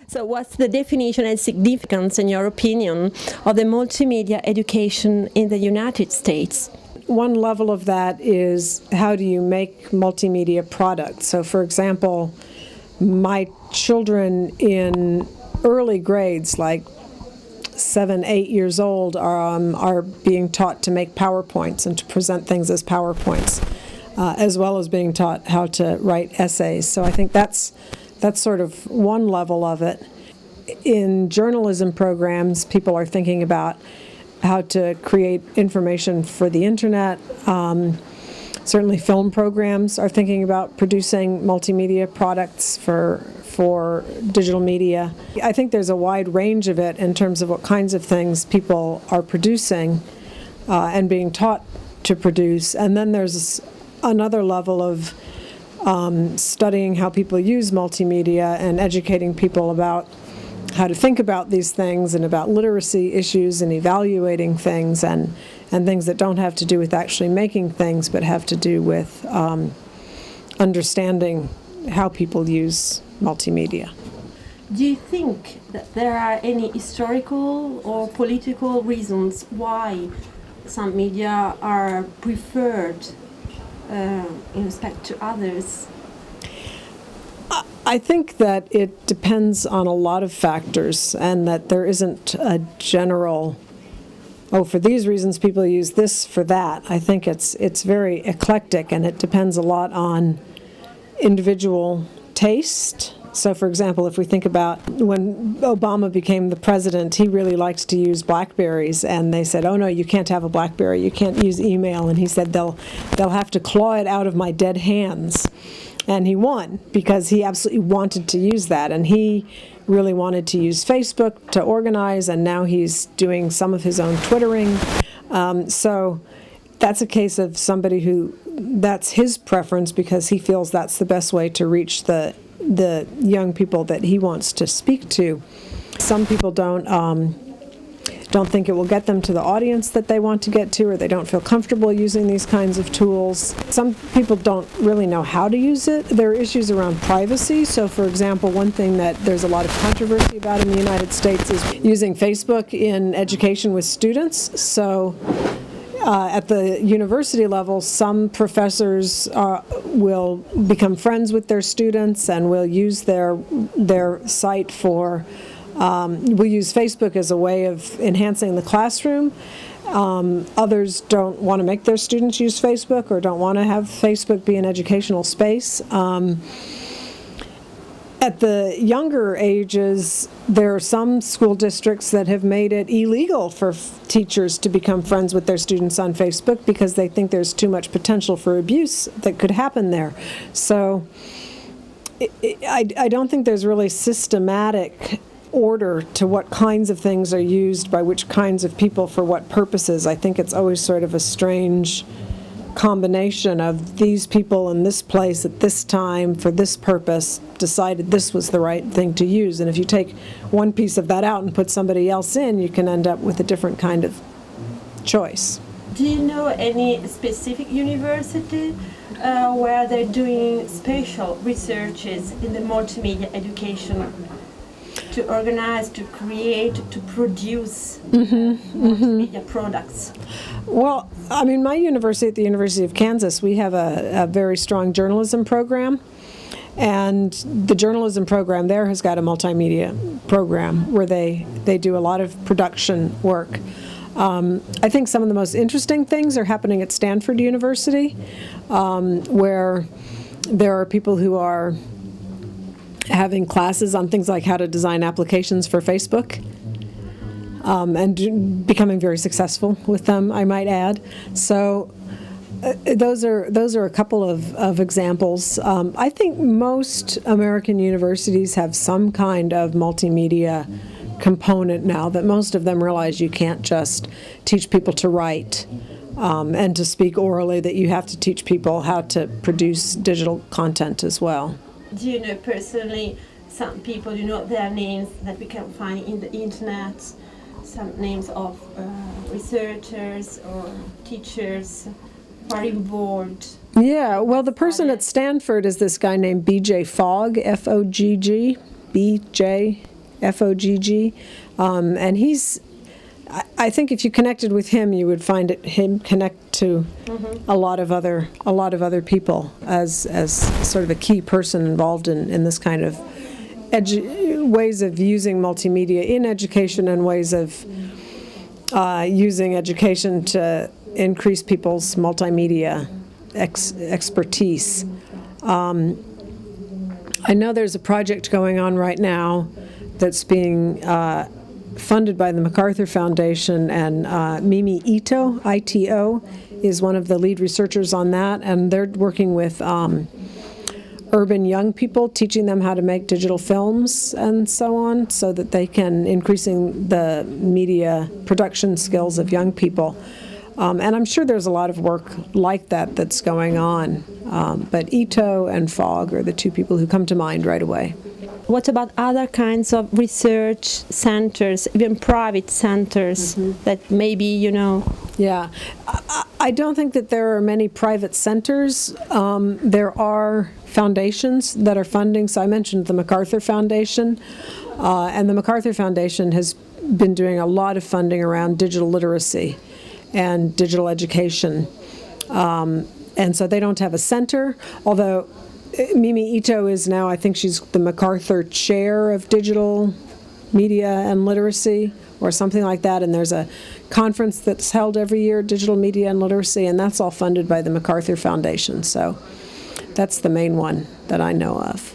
So what's the definition and significance, in your opinion, of the multimedia education in the United States? One level of that is how do you make multimedia products. So for example, my children in early grades, like 7, 8 years old, are being taught to make PowerPoints and to present things as PowerPoints, as well as being taught how to write essays. So I think that's sort of one level of it. In journalism programs, people are thinking about how to create information for the internet. Certainly film programs are thinking about producing multimedia products for digital media. I think there's a wide range of it in terms of what kinds of things people are producing and being taught to produce. And then there's another level of studying how people use multimedia and educating people about how to think about these things and about literacy issues and evaluating things and things that don't have to do with actually making things but have to do with understanding how people use multimedia. Do you think that there are any historical or political reasons why some media are preferred in respect to others? I think that it depends on a lot of factors, and that there isn't a general, oh, for these reasons people use this for that. I think it's very eclectic, and it depends a lot on individual taste. So for example, if we think about when Obama became the president, he really liked to use BlackBerries, and they said, oh no, you can't have a BlackBerry, you can't use email, and he said they'll have to claw it out of my dead hands. And he won because he absolutely wanted to use that, and he really wanted to use Facebook to organize, and now he's doing some of his own Twittering. So that's a case of somebody who, that's his preference because he feels that's the best way to reach the young people that he wants to speak to. Some people don't think it will get them to the audience that they want to get to, or they don't feel comfortable using these kinds of tools. Some people don't really know how to use it. There are issues around privacy. So for example, one thing that there's a lot of controversy about in the United States is using Facebook in education with students. So at the university level, some professors will become friends with their students and will use their site for we use Facebook as a way of enhancing the classroom. Others don't want to make their students use Facebook or don't want to have Facebook be an educational space. At the younger ages, there are some school districts that have made it illegal for teachers to become friends with their students on Facebook because they think there's too much potential for abuse that could happen there. So I don't think there's really systematic order to what kinds of things are used by which kinds of people for what purposes. I think it's always sort of a strange combination of these people in this place at this time for this purpose decided this was the right thing to use. And if you take one piece of that out and put somebody else in, you can end up with a different kind of choice. Do you know any specific university where they're doing special researches in the multimedia education to organize, to create, to produce multimedia products? Well, I mean, my university, at the University of Kansas, we have a very strong journalism program, and the journalism program there has got a multimedia program where they do a lot of production work. I think some of the most interesting things are happening at Stanford University, where there are people who are having classes on things like how to design applications for Facebook, and becoming very successful with them, I might add. So those are a couple of examples. I think most American universities have some kind of multimedia component now, that most of them realize you can't just teach people to write and to speak orally, that you have to teach people how to produce digital content as well. Do you know personally some people, you know their names that we can find in the internet, some names of researchers or teachers who are involved? Yeah, well, the person at Stanford is this guy named B.J. Fogg, F-O-G-G, B-J, F-O-G-G. And he's, I think if you connected with him, you would find him connect to a lot of other people as sort of a key person involved in this kind of ways of using multimedia in education and ways of using education to increase people's multimedia expertise. I know there's a project going on right now that's being funded by the MacArthur Foundation, and Mimi Ito, I-T-O, is one of the lead researchers on that, and they're working with urban young people, teaching them how to make digital films and so on, so that they can increasing the media production skills of young people. And I'm sure there's a lot of work like that that's going on. But Ito and Fogg are the two people who come to mind right away. What about other kinds of research centers, even private centers that maybe, you know? Yeah, I don't think that there are many private centers. There are foundations that are funding. So I mentioned the MacArthur Foundation, and the MacArthur Foundation has been doing a lot of funding around digital literacy and digital education. And so they don't have a center, although Mimi Ito is now, I think she's the MacArthur Chair of Digital Media and Literacy, or something like that, and there's a conference that's held every year, Digital Media and Literacy, and that's all funded by the MacArthur Foundation. So that's the main one that I know of.